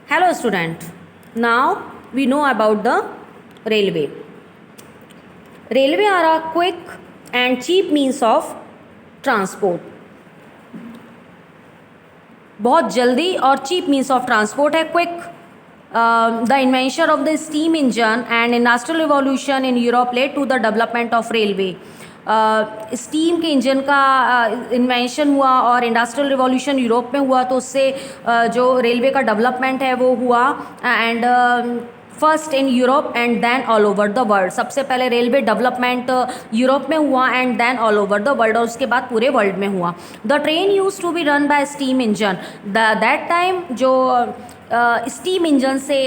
Hello student. Now we know about the railway. Railway are a quick and cheap means of transport. बहुत जल्दी और cheap means of transport है. Quick. The invention of the steam engine and industrial revolution in Europe led to the development of railway. Steam के engine का invention हुआ और industrial revolution Europe में हुआ, तो उससे जो रेलवे का डेवलपमेंट है वो हुआ and first in Europe and then all over the world. सबसे पहले रेलवे डेवलपमेंट यूरोप में हुआ and then all over the world, और उसके बाद पूरे वर्ल्ड में हुआ. The train use to be run by steam engine. That time जो स्टीम इंजन से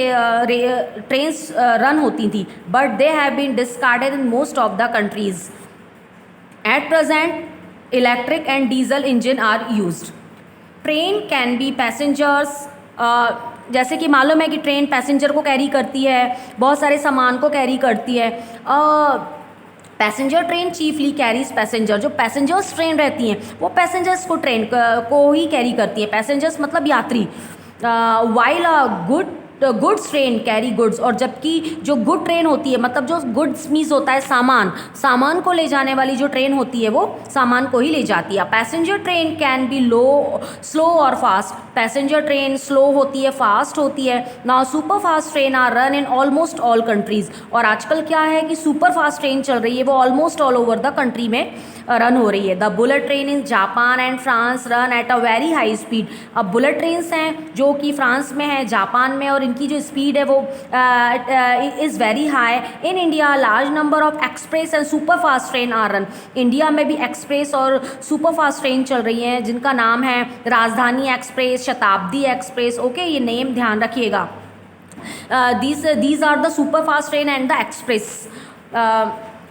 ट्रेन्स रन होती थी, but they have been discarded in most of the countries. At present, electric and diesel engine are used. Train can be passengers. जैसे कि मालूम है कि train passenger को कैरी करती है, बहुत सारे सामान को कैरी करती है. Passenger train chiefly carries passenger. जो पैसेंजर्स ट्रेन रहती हैं वो पैसेंजर्स को ट्रेन को ही कैरी करती है. पैसेंजर्स मतलब यात्री. While goods train carry goods. और जबकि जो गुड ट्रेन होती है, मतलब जो गुड्स मीन्स होता है सामान को ले जाने वाली जो ट्रेन होती है वो सामान को ही ले जाती है. Passenger train can be slow और फास्ट. पैसेंजर ट्रेन स्लो होती है, फास्ट होती है. Now super fast train are run in almost all countries. और आजकल क्या है कि सुपर फास्ट ट्रेन चल रही है, वो almost all over the country में रन हो रही है. The bullet train in Japan and France run at a very high speed. अब बुलेट ट्रेन्स हैं जो कि फ्रांस में है, जापान में, और इनकी जो स्पीड है वो is very high. In India large number of express and super fast train are run. India में भी एक्सप्रेस और सुपर फास्ट ट्रेन चल रही हैं जिनका नाम है राजधानी एक्सप्रेस, शताब्दी एक्सप्रेस. ओके, ये नेम ध्यान रखिएगा. these are the super fast train and the express.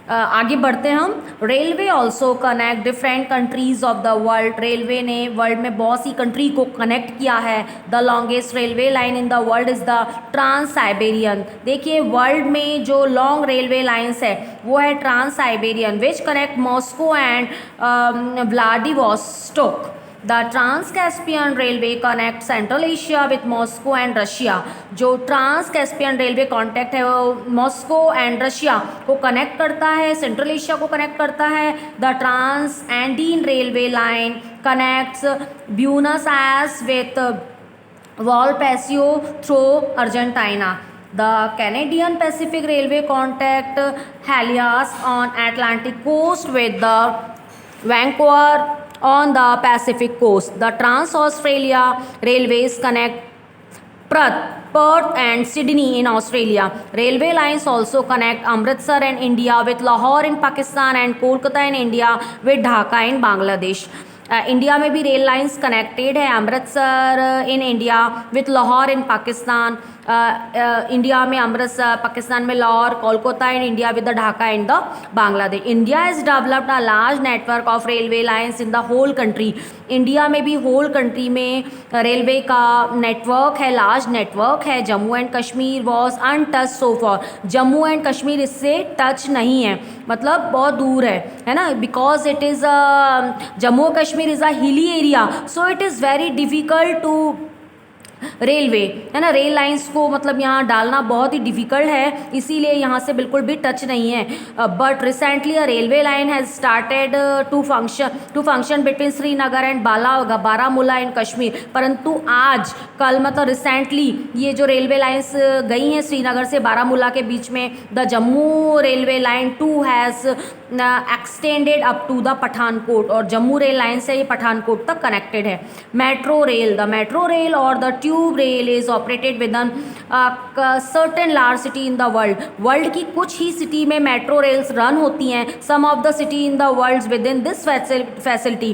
आगे बढ़ते हैं हम. Railway also connect different countries of the world. Railway ने वर्ल्ड में बहुत सी कंट्री को कनेक्ट किया है. The longest railway line in the world is the trans Siberian. देखिए, वर्ल्ड में जो लॉन्ग रेलवे लाइन्स है वो है trans Siberian, which connect Moscow and Vladivostok. The trans Caspian railway connect central Asia with Moscow and Russia. जो trans Caspian railway contact है वो Moscow and Russia को कनेक्ट करता है, सेंट्रल एशिया को कनेक्ट करता है. The trans Andean railway line connects Buenos Aires with Valparaiso through Argentina. The Canadian Pacific Railway contact Helios on Atlantic coast with the Vancouver on the Pacific coast. The Trans-Australia Railways connect Perth and Sydney in Australia. Railway lines also connect Amritsar in India with Lahore in Pakistan and Kolkata in India with Dhaka in Bangladesh. India में भी rail lines connected है. Amritsar in India with Lahore in Pakistan. India में अमृतसर, पाकिस्तान में Lahore, Kolkata in India with the Dhaka in the Bangladesh. India has developed a large network of railway lines in the whole country. India में भी whole country में railway का network है, large network है. Jammu and Kashmir was untouch so far. Jammu and Kashmir इससे touch नहीं है, मतलब बहुत दूर है ना. Because it is Jammu Kashmir is a hilly area, so it is very difficult to railway, है ना. रेल लाइंस को मतलब यहाँ डालना बहुत ही डिफ़िकल्ट है, इसीलिए यहाँ से बिल्कुल भी टच नहीं है. But recently a railway line has started to function between Srinagar and Baramulla in Kashmir. परंतु आज कल मतलब रिसेंटली ये जो रेलवे लाइंस गई हैं श्रीनगर से बारामूला के बीच में, the Jammu railway line 2 has extended up to the Pathankot. और जम्मू रेल लाइन से ये पठानकोट तक कनेक्टेड है. Metro rail, the metro rail और the tube rail is operated within certain large city in the world. World की कुछ ही सिटी में मेट्रो रेल्स रन होती हैं. Some of the city in the world within this facility.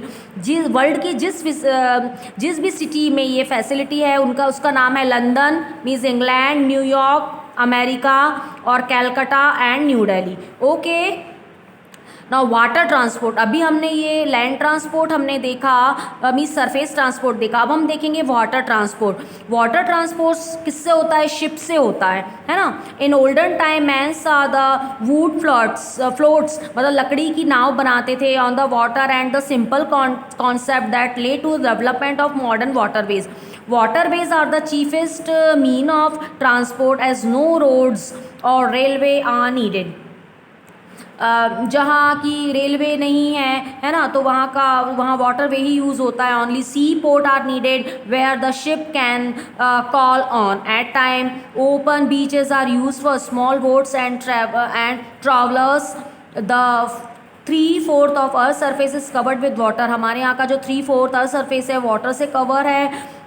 World की जिस भी सिटी में ये फैसिलिटी है उसका नाम है London means England, New York America, और Calcutta and New Delhi. Okay, now water transport. अभी हमने ये लैंड ट्रांसपोर्ट हमने देखा, मीन्स सरफेस ट्रांसपोर्ट देखा. अब हम देखेंगे वाटर ट्रांसपोर्ट. वाटर ट्रांसपोर्ट किससे होता है? शिप से होता है ना. In olden time man saw the wood floats मतलब लकड़ी की नाव बनाते थे on the water and the simple concept that lead to development of modern waterways. Waterways are the cheapest mean of transport as no roads or railway are needed. जहाँ की railway नहीं है ना, तो वहाँ वाटरवे ही यूज़ होता है. Only sea port are needed where the ship can call on at time. Open beaches are use for small boats and travellers. The 3/4 of earth surface is covered with water. हमारे यहाँ का जो 3/4 earth surface है water से cover है.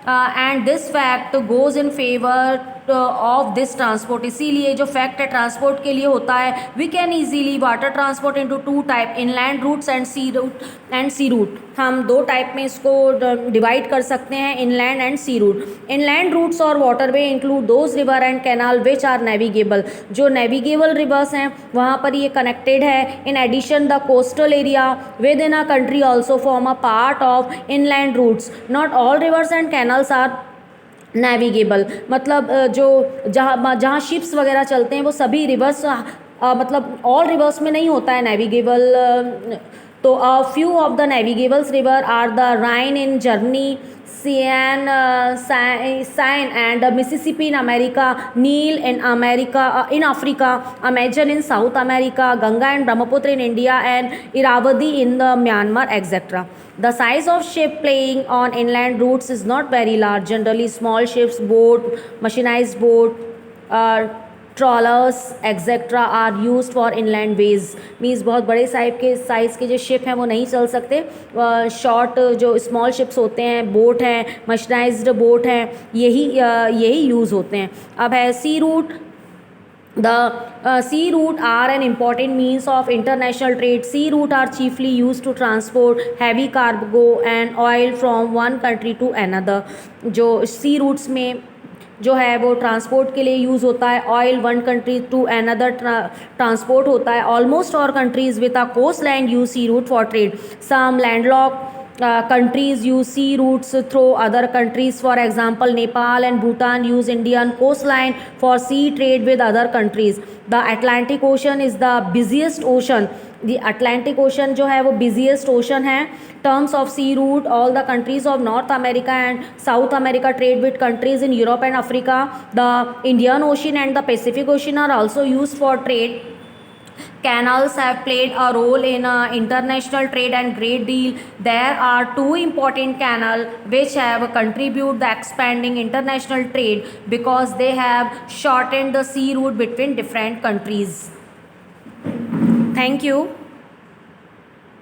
And this fact goes in favour of this transport. इसीलिए जो fact है ट्रांसपोर्ट के लिए होता है. We can easily water transport into 2 type, inland routes and sea route. हम 2 टाइप में इसको डिवाइड कर सकते हैं, inland and sea route. Inland routes और waterway include those river and canal which are navigable. जो नेविगेबल रिवर्स हैं वहाँ पर ये कनेक्टेड है. In addition the coastal area within a country also form a part of inland routes. Not all rivers and canals are navigable. मतलब जो जहाँ ships वगैरह चलते हैं वो सभी रिवर्स मतलब ऑल रिवर्स में नहीं होता है नेविगेबल. तो a few of the navigables river are the Rhine in Germany, Seine and Mississippi in America, Nile in Africa, Amazon in South America, Ganga and Brahmaputra in India, and Irrawaddy in the Myanmar, etc. The size of ship plying on inland routes is not very large. Generally, small ships, boat, machinized boat, trawlers etcetera are used for inland ways. Means बहुत बड़े size के जो ship हैं वो नहीं चल सकते. Short जो स्मॉल शिप्स होते हैं, बोट हैं, मशीनाइज्ड बोट हैं, यही यूज़ होते हैं. अब है सी root. The sea route are an important means of international trade. Sea route are chiefly used to transport heavy cargo and oil from one country to another. जो sea routes में जो है वो ट्रांसपोर्ट के लिए यूज़ होता है. Oil one country to another transport होता है. Almost all countries with a coast land use sea route for trade. Some landlock countries use sea routes through other countries. For example, Nepal and Bhutan use Indian coastline for sea trade with other countries. The Atlantic Ocean is the busiest ocean. The Atlantic Ocean जो है वो busiest ocean है. Terms of sea route, all the countries of North America and South America trade with countries in Europe and Africa. The Indian Ocean and the Pacific Ocean are also used for trade. Canals have played a role in international trade and great deal. There are 2 important canals which have contributed the expanding international trade because they have shortened the sea route between different countries. Thank you.